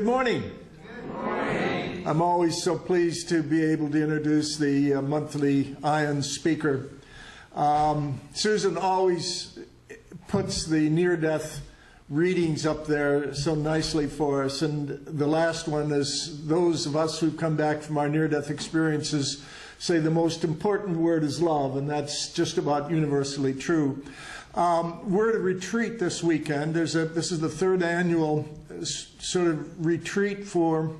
Good morning. Good morning. I'm always so pleased to be able to introduce the monthly Ion speaker. Susan always puts the near-death readings up there so nicely for us, and the last one is those of us who've come back from our near-death experiences say the most important word is love, and that's just about universally true. We're at a retreat this weekend. This is the third annual sort of retreat for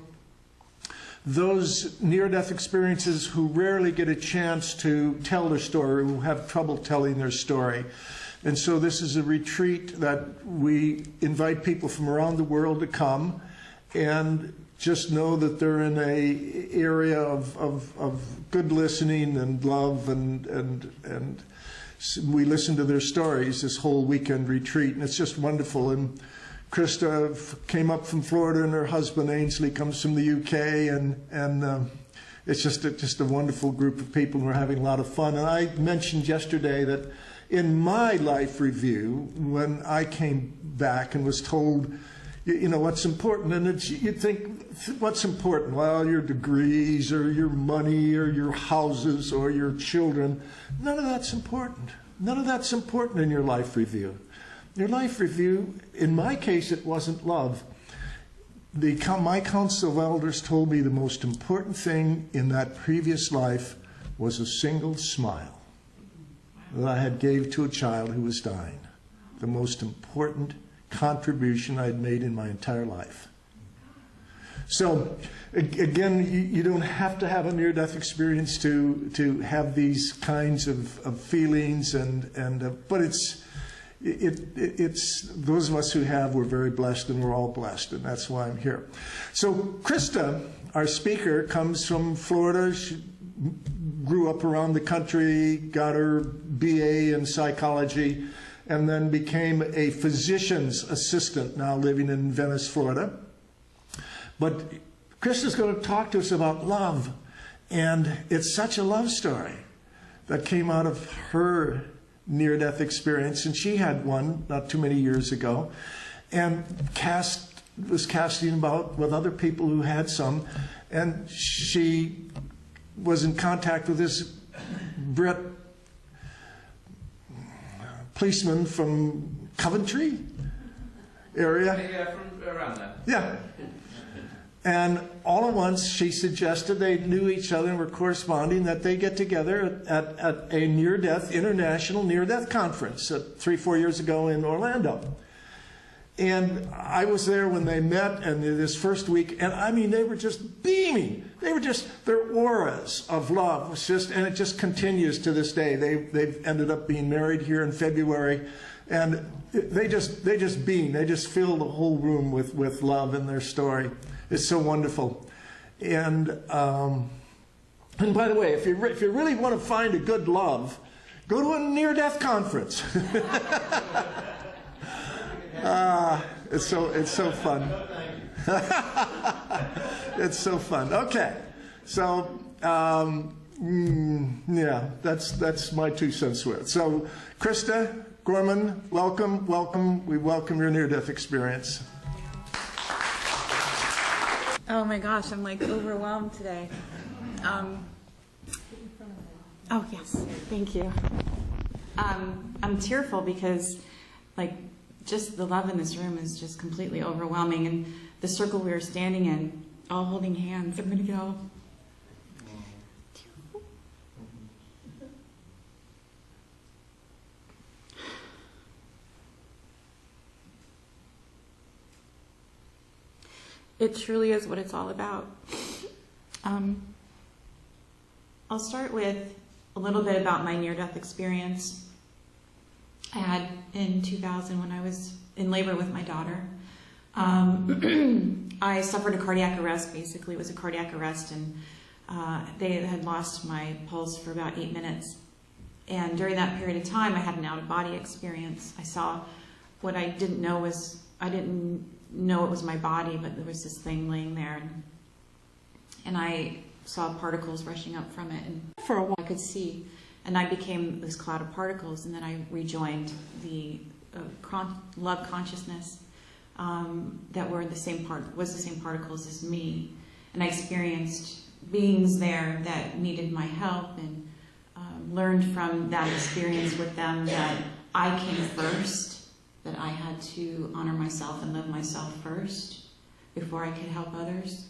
those near-death experiences who rarely get a chance to tell their story, who have trouble telling their story. And so this is a retreat that we invite people from around the world to come and just know that they're in an area of good listening and love, and we listen to their stories this whole weekend retreat, and it's just wonderful. And Krista came up from Florida, and her husband Ainsley comes from the UK, and it's just a wonderful group of people, and we're having a lot of fun. And I mentioned yesterday that in my life review, when I came back and was told, you know, what's important, and you'd think, what's important? Well, your degrees or your money or your houses or your children. None of that's important. None of that's important in your life review. Your life review, in my case, it wasn't love. My council of elders told me the most important thing in that previous life was a single smile that I had gave to a child who was dying. The most important contribution I'd made in my entire life. So, again, you don't have to have a near-death experience to have these kinds of feelings, but it's those of us who have, we're very blessed, and we're all blessed, and that's why I'm here. So Krista, our speaker, comes from Florida. She grew up around the country, got her BA in psychology, and then became a physician's assistant, now living in Venice, Florida. But Krista's going to talk to us about love, and it's such a love story that came out of her near-death experience, and she had one not too many years ago, and was casting about with other people who had some, and she was in contact with this Brit policeman from Coventry area. Yeah, from around there. Yeah. And all at once, she suggested, they knew each other and were corresponding, that they get together at a near-death, international near-death conference 3-4 years ago in Orlando. And I was there when they met, and this first week, and I mean, they were just beaming. They were just, their auras of love was just, and it just continues to this day. They've ended up being married here in February, and they just beam. They just fill the whole room with love in their story. It's so wonderful. And by the way, if you really want to find a good love, go to a near-death conference. It's so fun. It's so fun. Okay, so yeah, that's my 2 cents worth. So, Krista, Gorman, welcome. We welcome your near-death experience. Oh my gosh, I'm like overwhelmed today. Oh yes, thank you. I'm tearful because like just the love in this room is just completely overwhelming, and the circle we were standing in, all holding hands. I'm gonna get all tearful. It truly is what it's all about. I'll start with a little bit about my near-death experience I had in 2000 when I was in labor with my daughter. I suffered a cardiac arrest, basically. It was a cardiac arrest, and they had lost my pulse for about 8 minutes. And during that period of time, I had an out-of-body experience. I saw what I didn't know was, I didn't know it was my body, but there was this thing laying there, and I saw particles rushing up from it, and for a while I could see, and I became this cloud of particles, and then I rejoined the love consciousness that were the same particles as me, and I experienced beings there that needed my help, and learned from that experience with them that I came first, that I had to honor myself and love myself first before I could help others.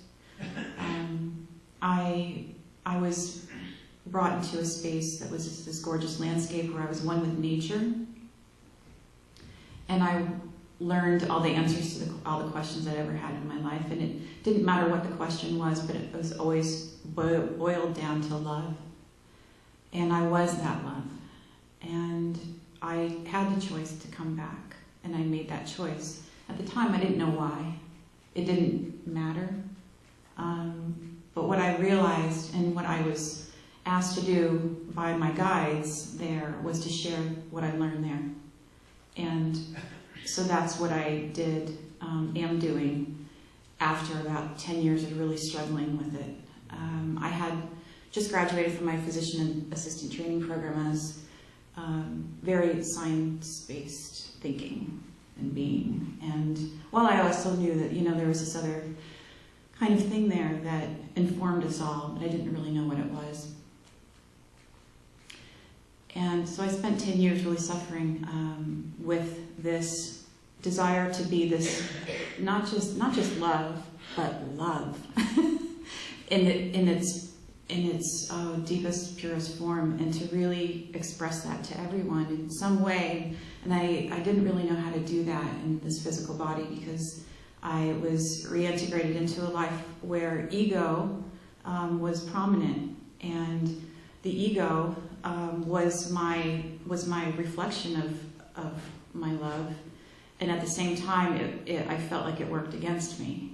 I was brought into a space that was this gorgeous landscape where I was one with nature, and I learned all the answers to all the questions I'd ever had in my life, and it didn't matter what the question was, but it was always boiled down to love. And I was that love, and I had the choice to come back, and I made that choice. At the time, I didn't know why. It didn't matter. But what I realized, and what I was asked to do by my guides there, was to share what I learned there. And so that's what I did, am doing, after about 10 years of really struggling with it. I had just graduated from my physician and assistant training program as very science-based thinking and being. And while I also knew that, there was this other kind of thing there that informed us all, but I didn't really know what it was. And so I spent 10 years really suffering with this desire to be this, not just love, but love in its deepest, purest form, and to really express that to everyone in some way. And I didn't really know how to do that in this physical body, because I was reintegrated into a life where ego was prominent, and the ego was my reflection of my love, and at the same time I felt like it worked against me.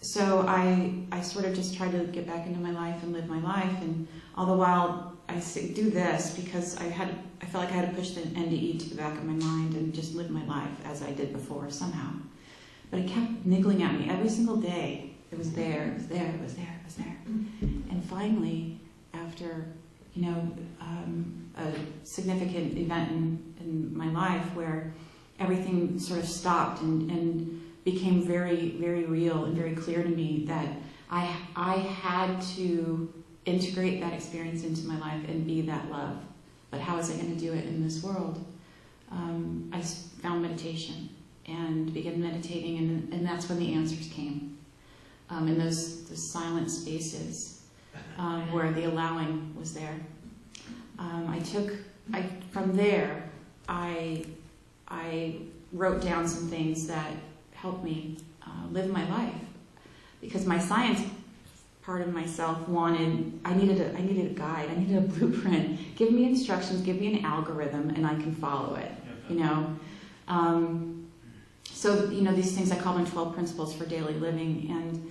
So I sort of just tried to get back into my life and live my life, and all the while I do this because I felt like I had to push the NDE to the back of my mind and just live my life as I did before somehow. But it kept niggling at me every single day. It was there, it was there, it was there, it was there. And finally, after a significant event in my life where everything sort of stopped and became very, very real and very clear to me that I had to integrate that experience into my life and be that love. But how was I going to do it in this world? I found meditation and began meditating, and that's when the answers came. In those silent spaces where the allowing was there. From there, I wrote down some things that helped me live my life, because my science part of myself I needed a guide, I needed a blueprint. Give me instructions, give me an algorithm, and I can follow it. So these things, I call them 12 principles for daily living, and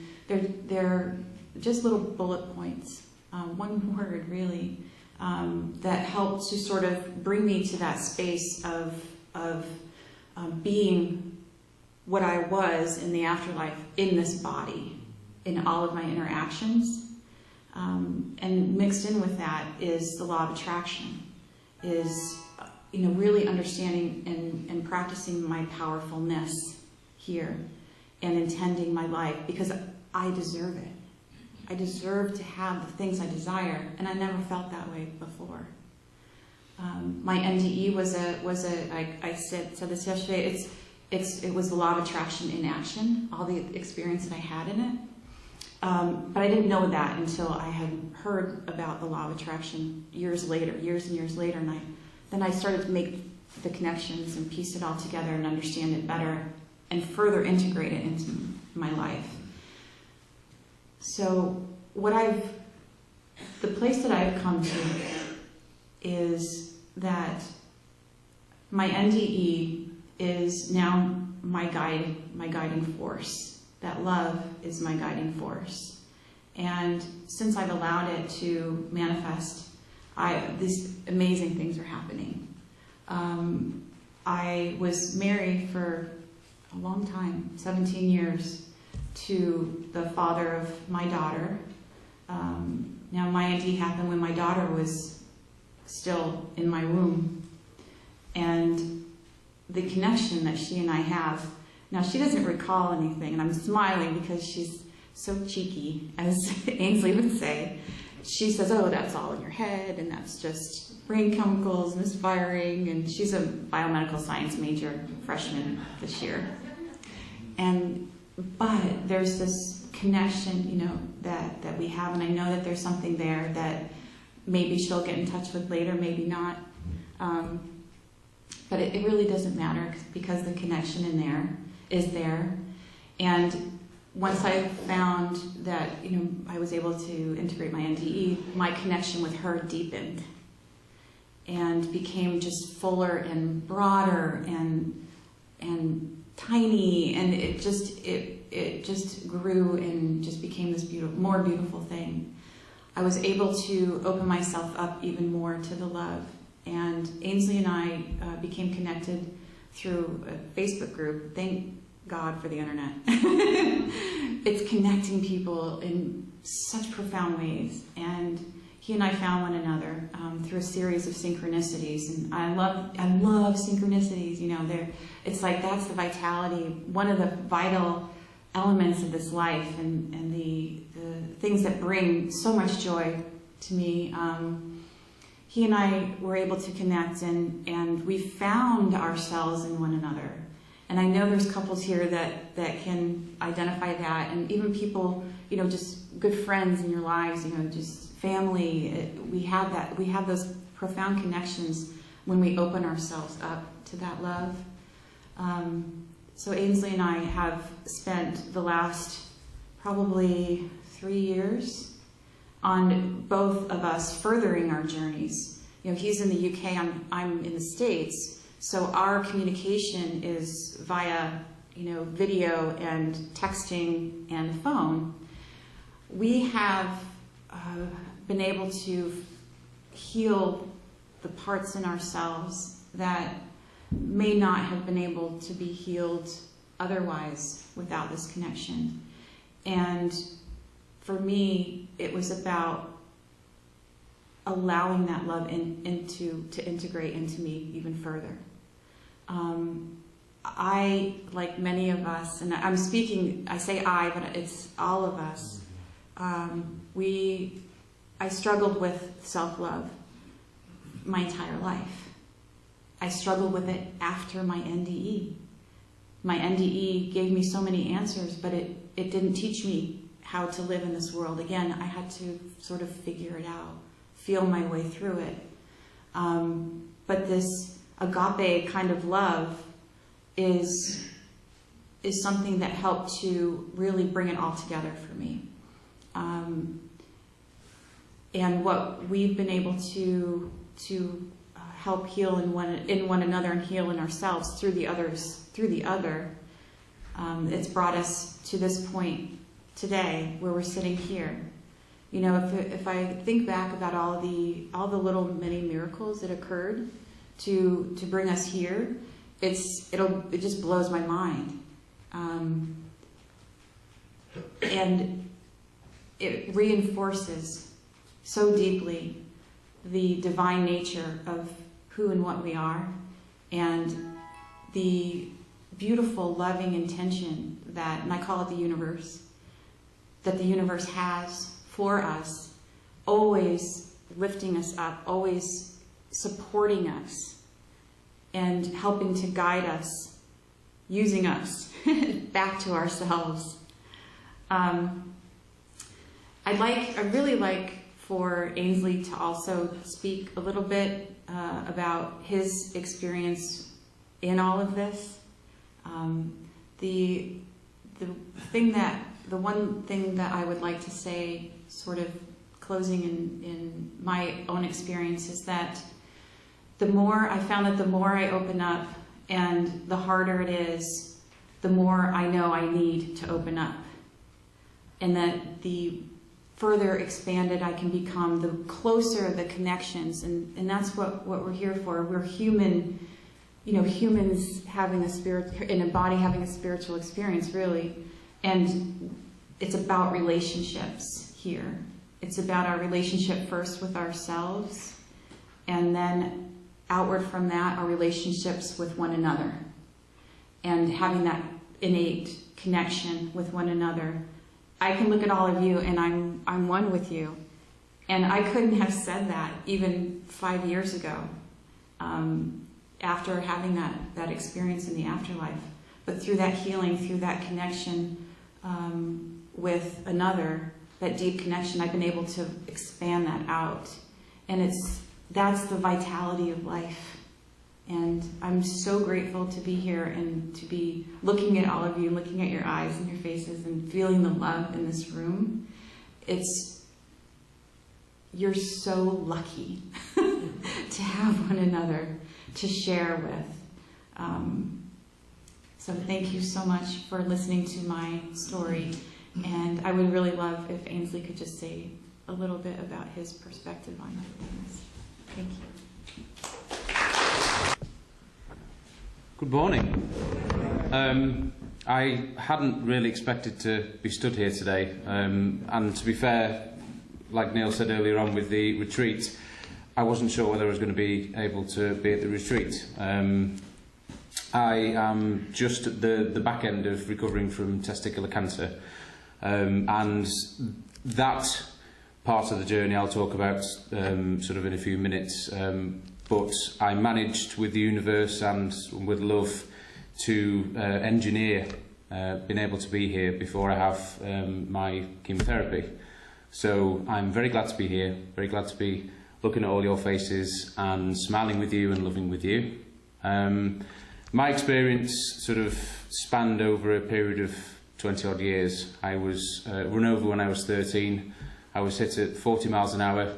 they're just little bullet points, one word really, that helped to sort of bring me to that space of being what I was in the afterlife in this body, in all of my interactions. And mixed in with that is the law of attraction, is really understanding and practicing my powerfulness here and intending my life, because I deserve it. I deserve to have the things I desire, and I never felt that way before. My NDE I said this yesterday, it was the law of attraction in action, all the experience that I had in it. But I didn't know that until I had heard about the law of attraction years and years later, and then I started to make the connections and piece it all together and understand it better and further integrate it into my life. So the place that I've come to is that my NDE is now my guiding force. That love is my guiding force. And since I've allowed it to manifest, these amazing things are happening. I was married for a long time, 17 years, to the father of my daughter. Now my NDE happened when my daughter was still in my womb. And the connection that she and I have. Now, she doesn't recall anything, and I'm smiling because she's so cheeky, as Ainsley would say. She says, oh, that's all in your head, and that's just brain chemicals misfiring, and she's a biomedical science major, freshman this year. But there's this connection, you know, that we have, and I know that there's something there that maybe she'll get in touch with later, maybe not. But it really doesn't matter because the connection is there. And once I found that, you know, I was able to integrate my NDE, my connection with her deepened and became just fuller and broader and tiny, and it just grew and just became this more beautiful thing. I was able to open myself up even more to the love, and Ainsley and I became connected through a Facebook group. Thank God for the internet. It's connecting people in such profound ways, and he and I found one another through a series of synchronicities, and I love synchronicities. You know, it's like that's the vitality, one of the vital elements of this life, and the things that bring so much joy to me. He and I were able to connect, and we found ourselves in one another. And I know there's couples here that can identify that, and even people, you know, just good friends in your lives, you know, just family. We have that. We have those profound connections when we open ourselves up to that love. So Ainsley and I have spent the last probably 3 years on both of us furthering our journeys. You know, he's in the UK, I'm in the States. So our communication is via, you know, video and texting and phone. We have been able to heal the parts in ourselves that may not have been able to be healed otherwise without this connection. And for me, it was about allowing that love to integrate into me even further. I, like many of us, and I'm speaking, I say I, but it's all of us, I struggled with self-love my entire life. I struggled with it after my NDE. My NDE gave me so many answers, but it didn't teach me how to live in this world. Again, I had to sort of figure it out, feel my way through it. But this agape kind of love is something that helped to really bring it all together for me. And what we've been able to help heal in one another and heal in ourselves through the other, it's brought us to this point today where we're sitting here. You know, if I think back about all the little mini miracles that occurred to bring us here, it just blows my mind, and it reinforces so deeply the divine nature of who and what we are, and the beautiful, loving intention that, and I call it the universe, that the universe has for us, always lifting us up, always supporting us, and helping to guide us, using us back to ourselves. I'd really like for Ainsley to also speak a little bit about his experience in all of this. The one thing that I would like to say, sort of closing in my own experience, is that I found that the more I open up and the harder it is, the more I know I need to open up. And that the further expanded I can become, the closer the connections. And that's what we're here for. We're human, you know, humans having a spirit, in a body having a spiritual experience, really. And it's about relationships here. It's about our relationship first with ourselves, and then outward from that are relationships with one another, and having that innate connection with one another. I can look at all of you and I'm one with you. And I couldn't have said that even 5 years ago, after having that experience in the afterlife. But through that healing, through that connection with another, that deep connection, I've been able to expand that out. And that's the vitality of life. And I'm so grateful to be here and to be looking at all of you, looking at your eyes and your faces and feeling the love in this room. You're so lucky to have one another to share with. So thank you so much for listening to my story. And I would really love if Ainsley could just say a little bit about his perspective on things. Thank you. Good morning. I hadn't really expected to be stood here today, and to be fair, like Neil said earlier on with the retreat, I wasn't sure whether I was going to be able to be at the retreat. I am just at the back end of recovering from testicular cancer, and that part of the journey I'll talk about sort of in a few minutes. But I managed with the universe and with love to engineer being able to be here before I have my chemotherapy. So I'm very glad to be here, very glad to be looking at all your faces and smiling with you and loving with you. My experience sort of spanned over a period of 20 odd years. I was run over when I was 13. I was hit at 40 miles an hour.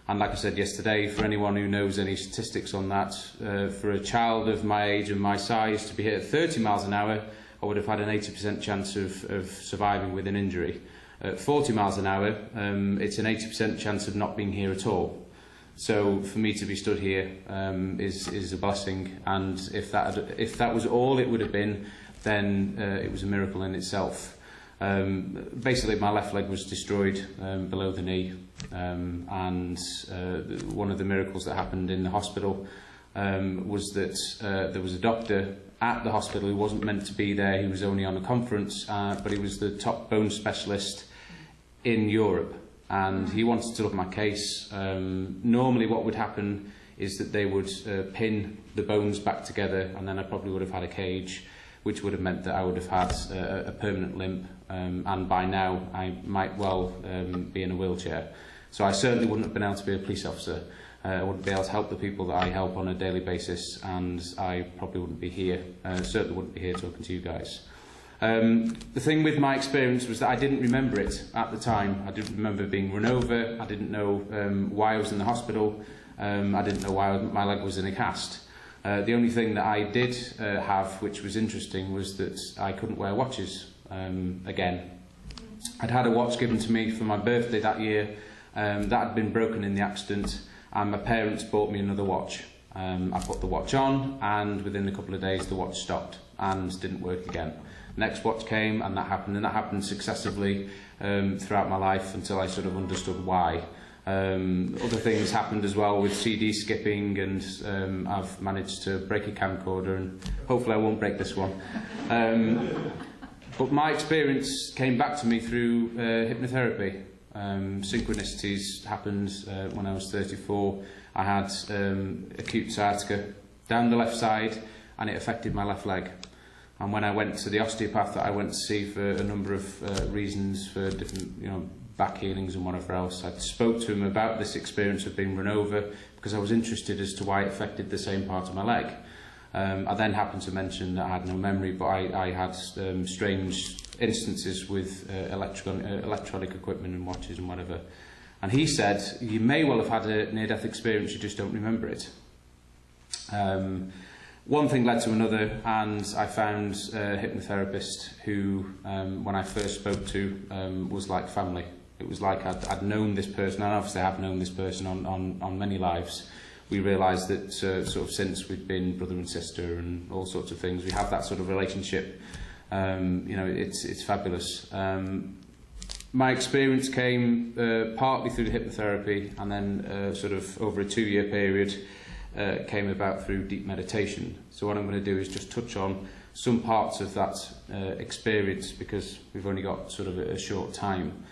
And like I said yesterday, for anyone who knows any statistics on that, for a child of my age and my size to be hit at 30 miles an hour, I would have had an 80% chance of surviving with an injury. At 40 miles an hour, it's an 80% chance of not being here at all. So for me to be stood here is a blessing, and if that was all it would have been, then it was a miracle in itself. Basically, my left leg was destroyed below the knee, and one of the miracles that happened in the hospital was that there was a doctor at the hospital who wasn't meant to be there. He was only on a conference, but he was the top bone specialist in Europe, and he wanted to look at my case. Normally what would happen is that they would pin the bones back together, and then I probably would have had a cage, which would have meant that I would have had a permanent limp, and by now I might well be in a wheelchair. So I certainly wouldn't have been able to be a police officer. I wouldn't be able to help the people that I help on a daily basis, and I probably wouldn't be here. Certainly wouldn't be here talking to you guys. The thing with my experience was that I didn't remember it at the time. I didn't remember being run over. I didn't know why I was in the hospital. I didn't know why my leg was in a cast. The only thing that I did have, which was interesting, was that I couldn't wear watches again. I'd had a watch given to me for my birthday that year. That had been broken in the accident, and my parents bought me another watch. I put the watch on, and within a couple of days the watch stopped and didn't work again. Next watch came, and that happened successively throughout my life until I sort of understood why. Other things happened as well with CD skipping, and I've managed to break a camcorder, and hopefully I won't break this one. But my experience came back to me through hypnotherapy. Synchronicities happened when I was 34. I had acute sciatica down the left side, and it affected my left leg. And when I went to the osteopath that I went to see for a number of reasons, for different, back healings and whatever else, I spoke to him about this experience of being run over because I was interested as to why it affected the same part of my leg. I then happened to mention that I had no memory, but I had strange instances with electronic equipment and watches and whatever. And he said, you may well have had a near-death experience, you just don't remember it. One thing led to another, and I found a hypnotherapist who, when I first spoke to, was like family. It was like I'd known this person, and obviously I have known this person on many lives. We realised that sort of since we'd been brother and sister and all sorts of things, we have that sort of relationship. It's fabulous. My experience came partly through the hypnotherapy, and then sort of over a 2-year period, came about through deep meditation. So what I'm going to do is just touch on some parts of that experience, because we've only got sort of a short time.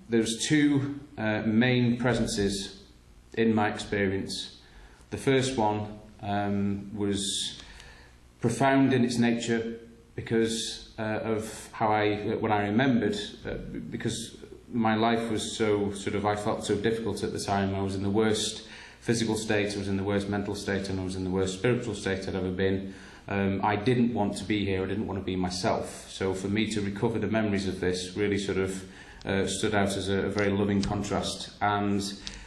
There's two main presences in my experience. The first one was profound in its nature because of how when I remembered, because my life was so I felt so difficult at the time. I was in the worst physical state, I was in the worst mental state, and I was in the worst spiritual state I'd ever been. I didn't want to be here, I didn't want to be myself. So for me to recover the memories of this really stood out as a very loving contrast. And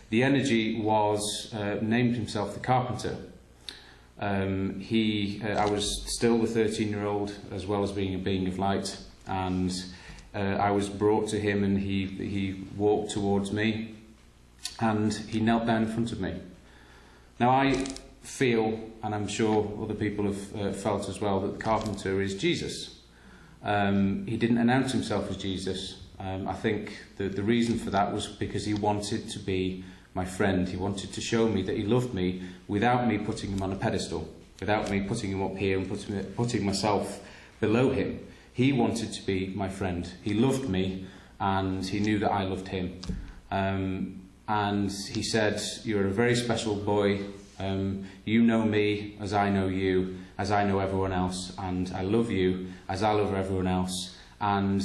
the energy was named himself the Carpenter. I was still the 13-year-old, as well as being a being of light, and I was brought to him, and he walked towards me, and he knelt down in front of me. Now I feel, and I'm sure other people have felt as well, that the Carpenter is Jesus. He didn't announce himself as Jesus. I think the reason for that was because he wanted to be my friend. He wanted to show me that he loved me without me putting him on a pedestal, without me putting him up here and putting myself below him. He wanted to be my friend. He loved me, and he knew that I loved him. And he said, "You're a very special boy. You know me as I know you, as I know everyone else, and I love you as I love everyone else. And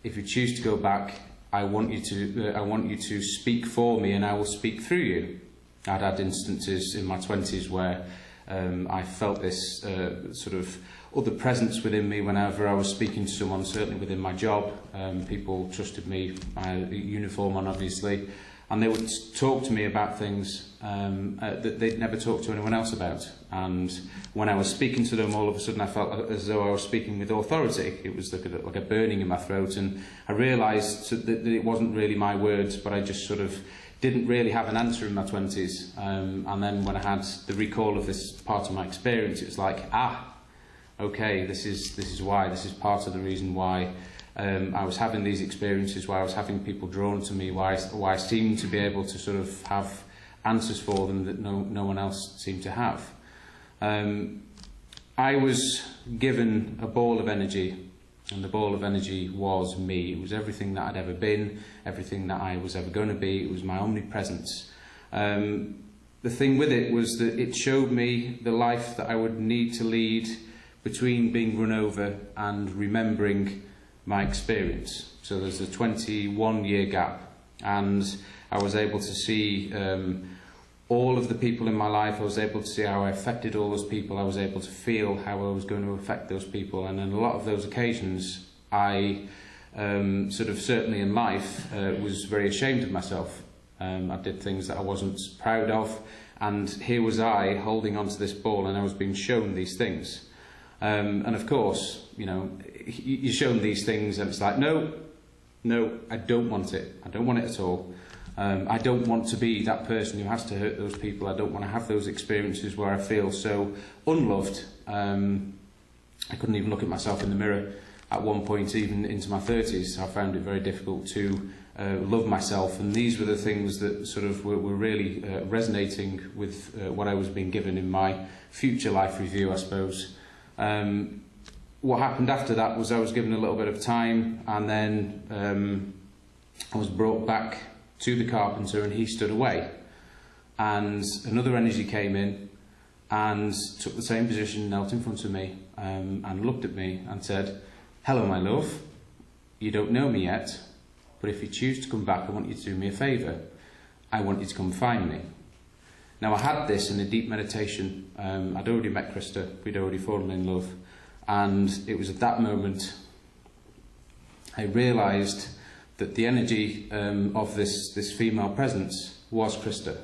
if you choose to go back, I want you to speak for me, and I will speak through you." I'd had instances in my 20s where I felt this other presence within me whenever I was speaking to someone, certainly within my job. People trusted me, I had a uniform on obviously, and they would talk to me about things that they'd never talked to anyone else about. And when I was speaking to them, all of a sudden I felt as though I was speaking with authority. It was like a burning in my throat, and I realised that it wasn't really my words, but I just didn't really have an answer in my 20s. And then when I had the recall of this part of my experience, it was like, okay, this is why. This is part of the reason why I was having these experiences, why I was having people drawn to me, why I seemed to be able to have answers for them that no one else seemed to have. I was given a ball of energy, and the ball of energy was me. It was everything that I'd ever been, everything that I was ever going to be. It was my omnipresence. The thing with it was that it showed me the life that I would need to lead between being run over and remembering my experience. So there's a 21-year gap, and I was able to see all of the people in my life. I was able to see how I affected all those people. I was able to feel how I was going to affect those people, and on a lot of those occasions I certainly in life was very ashamed of myself. I did things that I wasn't proud of, and here was I holding onto this ball, and I was being shown these things. And of course, you're shown these things, and it's like, no, I don't want it. I don't want it at all. I don't want to be that person who has to hurt those people. I don't want to have those experiences where I feel so unloved. I couldn't even look at myself in the mirror at one point, even into my 30s. I found it very difficult to love myself, and these were the things that were really resonating with what I was being given in my future life review, I suppose. What happened after that was I was given a little bit of time, and then I was brought back to the Carpenter, and he stood away, and another energy came in and took the same position, knelt in front of me, and looked at me and said, "Hello, my love, you don't know me yet, but if you choose to come back, I want you to do me a favour. I want you to come find me." Now, I had this in a deep meditation. I'd already met Krista, we'd already fallen in love, and it was at that moment I realised that the energy of this female presence was Krista.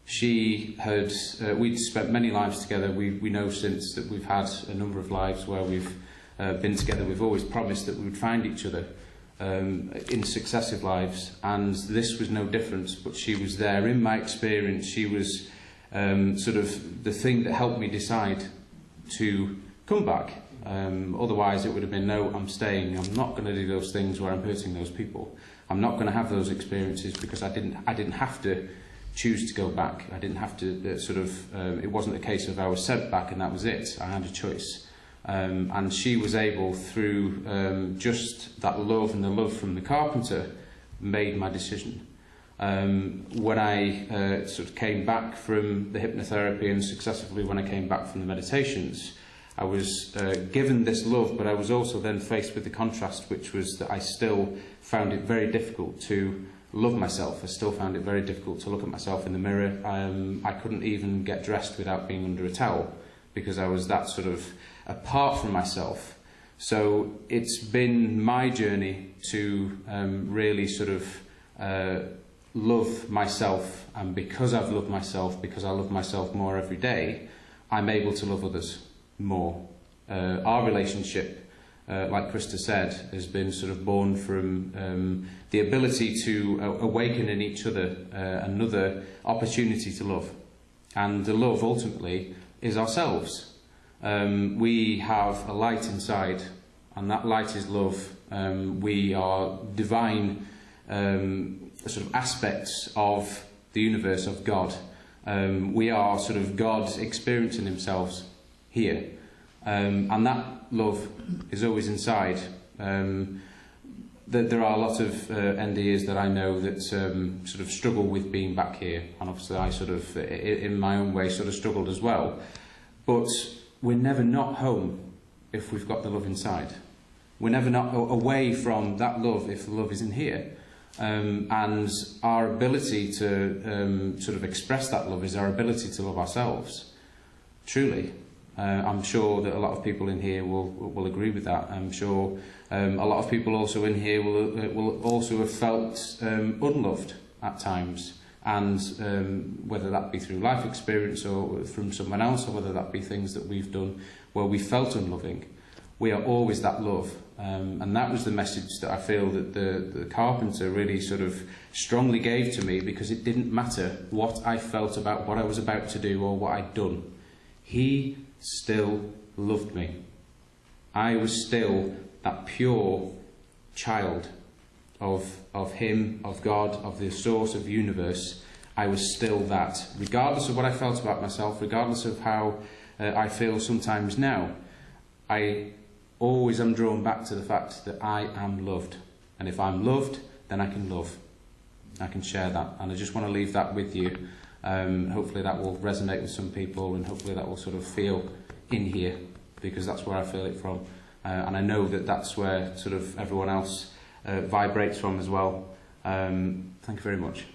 She had, we'd spent many lives together. We know since that we've had a number of lives where we've been together. We've always promised that we would find each other in successive lives, and this was no different. But she was there in my experience. She was the thing that helped me decide to come back. Otherwise it would have been, no, I'm staying. I'm not going to do those things where I'm hurting those people. I'm not going to have those experiences, because I didn't have to choose to go back. I didn't have to it wasn't a case of I was sent back and that was it. I had a choice. And she was able, through just that love and the love from the carpenter, made my decision. When I sort of came back from the hypnotherapy and successively when I came back from the meditations, I was given this love, but I was also then faced with the contrast, which was that I still found it very difficult to love myself. I still found it very difficult to look at myself in the mirror. I couldn't even get dressed without being under a towel because I was that sort of apart from myself. So it's been my journey to really sort of love myself, and because I've loved myself, because I love myself more every day, I'm able to love others more. Our relationship, like Krista said, has been sort of born from the ability to awaken in each other another opportunity to love. And the love ultimately is ourselves. We have a light inside, and that light is love. We are divine sort of aspects of the universe, of God. We are sort of God experiencing himself here, and that love is always inside. There are a lot of NDEs that I know that sort of struggle with being back here, and obviously I sort of, in my own way, sort of struggled as well. But we're never not home if we've got the love inside. We're never not away from that love if the love isn't here. And our ability to sort of express that love is our ability to love ourselves, truly. I'm sure that a lot of people in here will agree with that. I'm sure a lot of people also in here will also have felt unloved at times, and whether that be through life experience or from someone else, or whether that be things that we've done where we felt unloving, we are always that love. And that was the message that I feel that the carpenter really sort of strongly gave to me, because it didn't matter what I felt about what I was about to do or what I'd done. He still loved me. I was still that pure child of him, of God, of the source of the universe. I was still that, regardless of what I felt about myself, regardless of how I feel sometimes now. I always am drawn back to the fact that I am loved. And if I'm loved, then I can love. I can share that. And I just want to leave that with you. Hopefully that will resonate with some people, and hopefully that will sort of feel in here, because that's where I feel it from. And I know that that's where sort of everyone else vibrates from as well. Thank you very much.